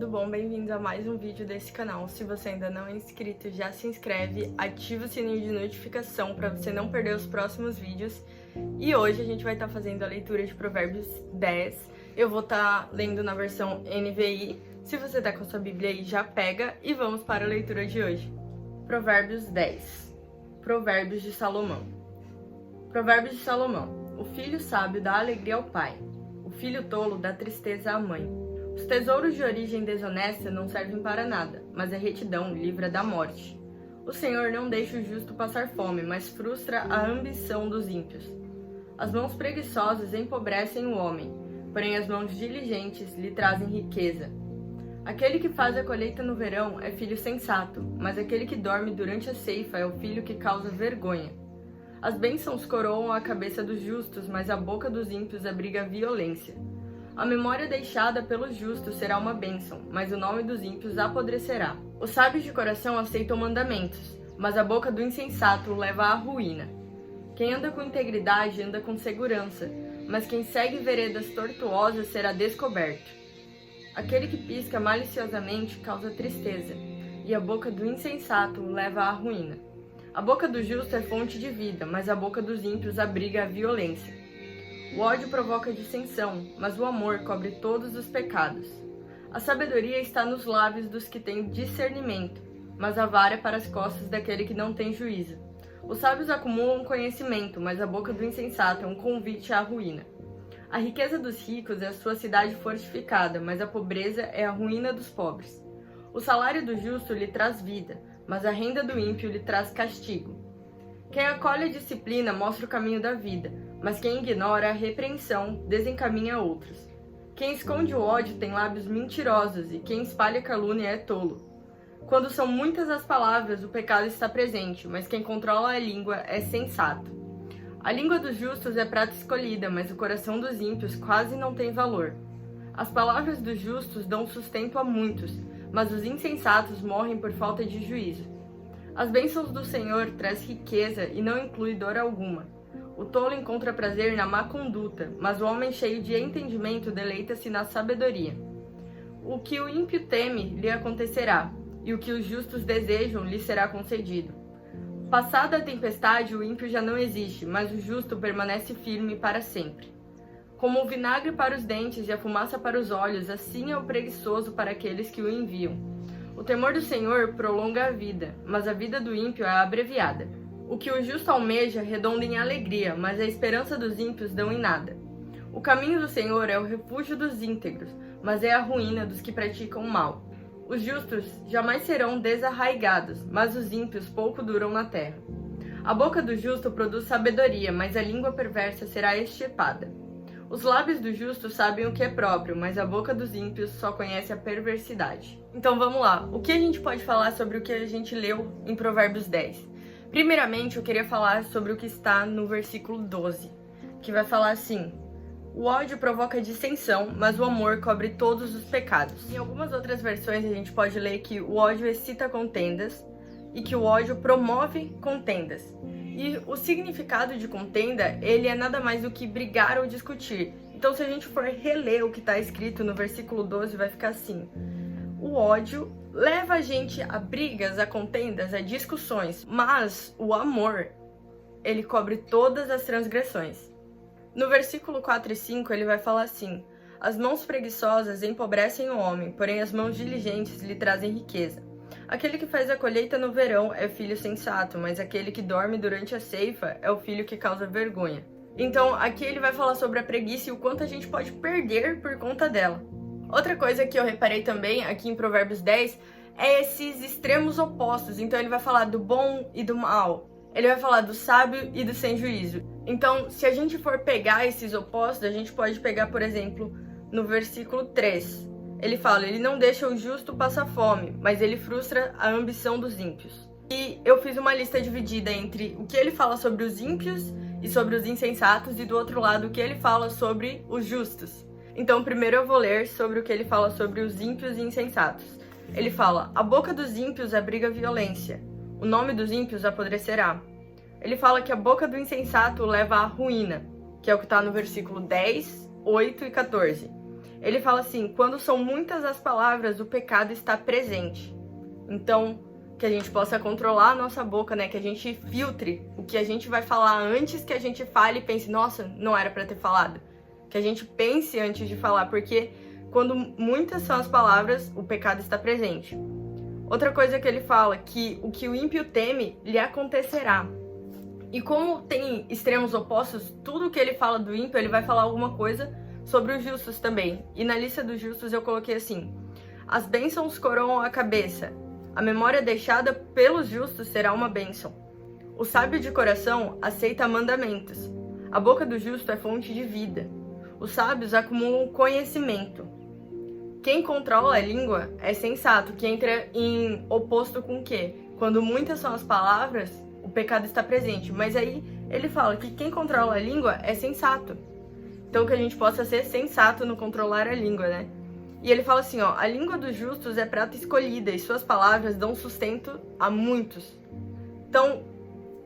tudo bom? Bem-vindos a mais um vídeo desse canal. Se você ainda não é inscrito, já se inscreve, ativa o sininho de notificação para você não perder os próximos vídeos. E hoje a gente vai estar fazendo a leitura de Provérbios 10. Eu vou estar lendo na versão NVI. Se você tá com a sua Bíblia aí, já pega e vamos para a leitura de hoje. Provérbios 10. Provérbios de Salomão. Provérbios de Salomão. O filho sábio dá alegria ao pai. O filho tolo dá tristeza à mãe. Os tesouros de origem desonesta não servem para nada, mas a retidão livra da morte. O Senhor não deixa o justo passar fome, mas frustra a ambição dos ímpios. As mãos preguiçosas empobrecem o homem, porém as mãos diligentes lhe trazem riqueza. Aquele que faz a colheita no verão é filho sensato, mas aquele que dorme durante a ceifa é o filho que causa vergonha. As bênçãos coroam a cabeça dos justos, mas a boca dos ímpios abriga a violência. A memória deixada pelos justos será uma bênção, mas o nome dos ímpios apodrecerá. Os sábios de coração aceitam mandamentos, mas a boca do insensato o leva à ruína. Quem anda com integridade anda com segurança, mas quem segue veredas tortuosas será descoberto. Aquele que pisca maliciosamente causa tristeza, e a boca do insensato o leva à ruína. A boca do justo é fonte de vida, mas a boca dos ímpios abriga a violência. O ódio provoca dissensão, mas o amor cobre todos os pecados. A sabedoria está nos lábios dos que têm discernimento, mas a vara é para as costas daquele que não tem juízo. Os sábios acumulam conhecimento, mas a boca do insensato é um convite à ruína. A riqueza dos ricos é a sua cidade fortificada, mas a pobreza é a ruína dos pobres. O salário do justo lhe traz vida, mas a renda do ímpio lhe traz castigo. Quem acolhe a disciplina mostra o caminho da vida, mas quem ignora a repreensão desencaminha outros. Quem esconde o ódio tem lábios mentirosos, e quem espalha calúnia é tolo. Quando são muitas as palavras, o pecado está presente, mas quem controla a língua é sensato. A língua dos justos é prata escolhida, mas o coração dos ímpios quase não tem valor. As palavras dos justos dão sustento a muitos, mas os insensatos morrem por falta de juízo. As bênçãos do Senhor traz riqueza e não inclui dor alguma. O tolo encontra prazer na má conduta, mas o homem cheio de entendimento deleita-se na sabedoria. O que o ímpio teme lhe acontecerá, e o que os justos desejam lhe será concedido. Passada a tempestade, o ímpio já não existe, mas o justo permanece firme para sempre. Como o vinagre para os dentes e a fumaça para os olhos, assim é o preguiçoso para aqueles que o enviam. O temor do Senhor prolonga a vida, mas a vida do ímpio é abreviada. O que o justo almeja redonda em alegria, mas a esperança dos ímpios dão em nada. O caminho do Senhor é o refúgio dos íntegros, mas é a ruína dos que praticam o mal. Os justos jamais serão desarraigados, mas os ímpios pouco duram na terra. A boca do justo produz sabedoria, mas a língua perversa será extirpada. Os lábios do justo sabem o que é próprio, mas a boca dos ímpios só conhece a perversidade. Então vamos lá, o que a gente pode falar sobre o que a gente leu em Provérbios 10? Primeiramente, eu queria falar sobre o que está no versículo 12, que vai falar assim: o ódio provoca dissensão, mas o amor cobre todos os pecados. Em algumas outras versões a gente pode ler que o ódio excita contendas e que o ódio promove contendas. E o significado de contenda, ele é nada mais do que brigar ou discutir. Então, se a gente for reler o que está escrito no versículo 12, vai ficar assim: o ódio leva a gente a brigas, a contendas, a discussões, mas o amor, ele cobre todas as transgressões. No versículo 4 e 5, ele vai falar assim: as mãos preguiçosas empobrecem o homem, porém as mãos diligentes lhe trazem riqueza. Aquele que faz a colheita no verão é filho sensato, mas aquele que dorme durante a ceifa é o filho que causa vergonha. Então, aqui ele vai falar sobre a preguiça e o quanto a gente pode perder por conta dela. Outra coisa que eu reparei também aqui em Provérbios 10 é esses extremos opostos. Então, ele vai falar do bom e do mal. Ele vai falar do sábio e do sem juízo. Então, se a gente for pegar esses opostos, a gente pode pegar, por exemplo, no versículo 3. Ele fala: ele não deixa o justo passar fome, mas ele frustra a ambição dos ímpios. E eu fiz uma lista dividida entre o que ele fala sobre os ímpios e sobre os insensatos, e do outro lado o que ele fala sobre os justos. Então, primeiro eu vou ler sobre o que ele fala sobre os ímpios e insensatos. Ele fala: a boca dos ímpios abriga violência, o nome dos ímpios apodrecerá. Ele fala que a boca do insensato leva à ruína, que é o que está no versículo 10, 8 e 14. Ele fala assim: quando são muitas as palavras, o pecado está presente. Então, que a gente possa controlar a nossa boca, né? Que a gente filtre o que a gente vai falar antes que a gente fale e pense: nossa, não era pra ter falado. Que a gente pense antes de falar, porque quando muitas são as palavras, o pecado está presente. Outra coisa que ele fala, que o ímpio teme, lhe acontecerá. E como tem extremos opostos, tudo que ele fala do ímpio, ele vai falar alguma coisa sobre os justos também. E na lista dos justos eu coloquei assim: as bênçãos coroam a cabeça, a memória deixada pelos justos será uma bênção. O sábio de coração aceita mandamentos, a boca do justo é fonte de vida. Os sábios acumulam conhecimento. Quem controla a língua é sensato, que entra em oposto com o quê? Quando muitas são as palavras, o pecado está presente. Mas aí ele fala que quem controla a língua é sensato. Então que a gente possa ser sensato no controlar a língua, né? E ele fala assim, ó: a língua dos justos é prata escolhida e suas palavras dão sustento a muitos. Então,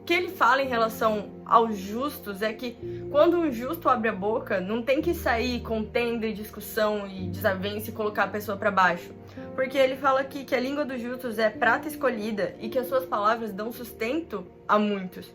o que ele fala em relação aos justos é que quando um justo abre a boca, não tem que sair contenda e discussão e desavença e colocar a pessoa para baixo. Porque ele fala aqui que a língua dos justos é prata escolhida e que as suas palavras dão sustento a muitos.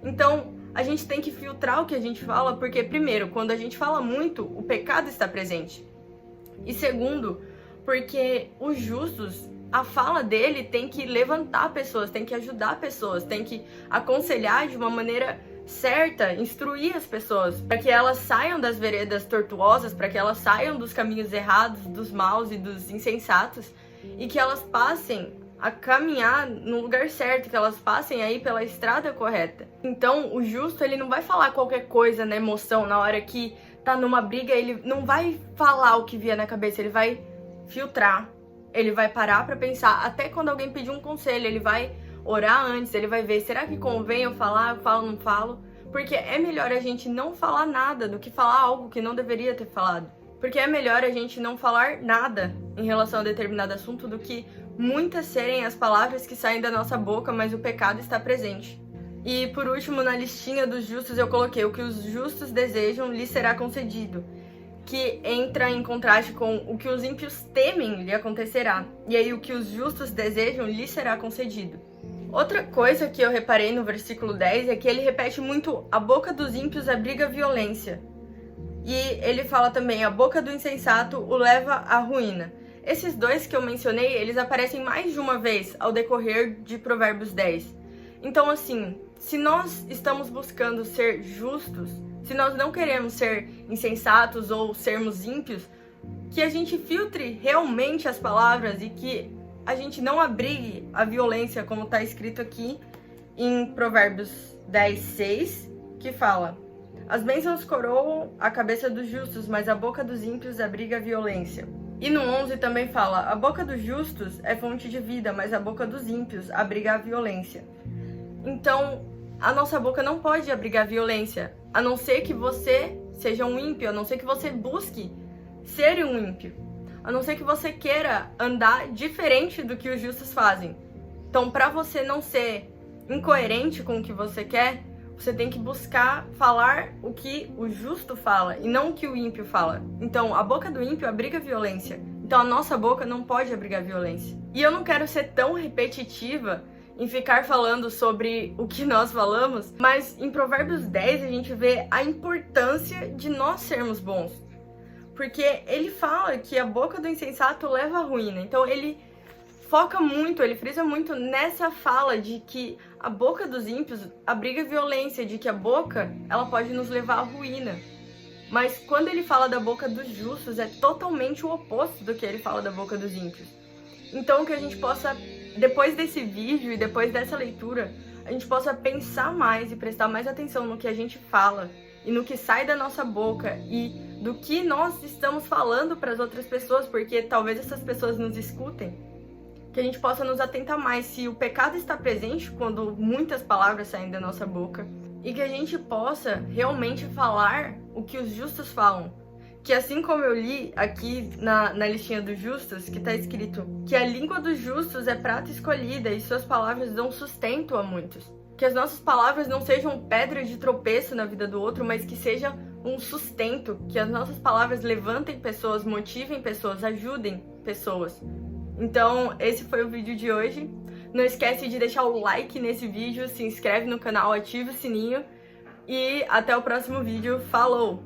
Então, a gente tem que filtrar o que a gente fala, porque primeiro, quando a gente fala muito, o pecado está presente. E segundo, porque os justos, a fala dele tem que levantar pessoas, tem que ajudar pessoas, tem que aconselhar de uma maneira certa, instruir as pessoas, para que elas saiam das veredas tortuosas, para que elas saiam dos caminhos errados, dos maus e dos insensatos, e que elas passem a caminhar no lugar certo, que elas passem aí pela estrada correta. Então, o justo, ele não vai falar qualquer coisa na emoção, na hora que tá numa briga, ele não vai falar o que vier na cabeça, ele vai filtrar. Ele vai parar pra pensar, até quando alguém pedir um conselho, ele vai orar antes, ele vai ver, será que convém eu falar, eu falo, não falo? Porque é melhor a gente não falar nada do que falar algo que não deveria ter falado. Porque é melhor a gente não falar nada em relação a determinado assunto do que muitas serem as palavras que saem da nossa boca, mas o pecado está presente. E por último, na listinha dos justos eu coloquei: o que os justos desejam lhe será concedido, que entra em contraste com o que os ímpios temem lhe acontecerá. E aí o que os justos desejam lhe será concedido. Outra coisa que eu reparei no versículo 10 é que ele repete muito: a boca dos ímpios abriga violência. E ele fala também: a boca do insensato o leva à ruína. Esses dois que eu mencionei, eles aparecem mais de uma vez ao decorrer de Provérbios 10. Então assim, se nós estamos buscando ser justos, se nós não queremos ser insensatos ou sermos ímpios, que a gente filtre realmente as palavras e que a gente não abrigue a violência, como está escrito aqui em Provérbios 10:6, que fala: as bênçãos coroam a cabeça dos justos, mas a boca dos ímpios abriga a violência. E no 11 também fala: a boca dos justos é fonte de vida, mas a boca dos ímpios abriga a violência. Então, a nossa boca não pode abrigar violência, a não ser que você seja um ímpio, a não ser que você busque ser um ímpio, a não ser que você queira andar diferente do que os justos fazem. Então, para você não ser incoerente com o que você quer, você tem que buscar falar o que o justo fala e não o que o ímpio fala. Então, a boca do ímpio abriga violência. Então, a nossa boca não pode abrigar violência. E eu não quero ser tão repetitiva em ficar falando sobre o que nós falamos, mas em Provérbios 10 a gente vê a importância de nós sermos bons. Porque ele fala que a boca do insensato leva à ruína. Então ele foca muito, ele frisa muito nessa fala de que a boca dos ímpios abriga violência, de que a boca, ela pode nos levar à ruína. Mas quando ele fala da boca dos justos, é totalmente o oposto do que ele fala da boca dos ímpios. Então que a gente possa, depois desse vídeo e depois dessa leitura, a gente possa pensar mais e prestar mais atenção no que a gente fala e no que sai da nossa boca e do que nós estamos falando para as outras pessoas, porque talvez essas pessoas nos escutem. Que a gente possa nos atentar mais se o pecado está presente quando muitas palavras saem da nossa boca e que a gente possa realmente falar o que os justos falam. Que assim como eu li aqui na listinha dos justos, que está escrito que a língua dos justos é prata escolhida e suas palavras dão sustento a muitos. Que as nossas palavras não sejam pedra de tropeço na vida do outro, mas que seja um sustento, que as nossas palavras levantem pessoas, motivem pessoas, ajudem pessoas. Então, esse foi o vídeo de hoje. Não esquece de deixar o like nesse vídeo, se inscreve no canal, ativa o sininho e até o próximo vídeo. Falou!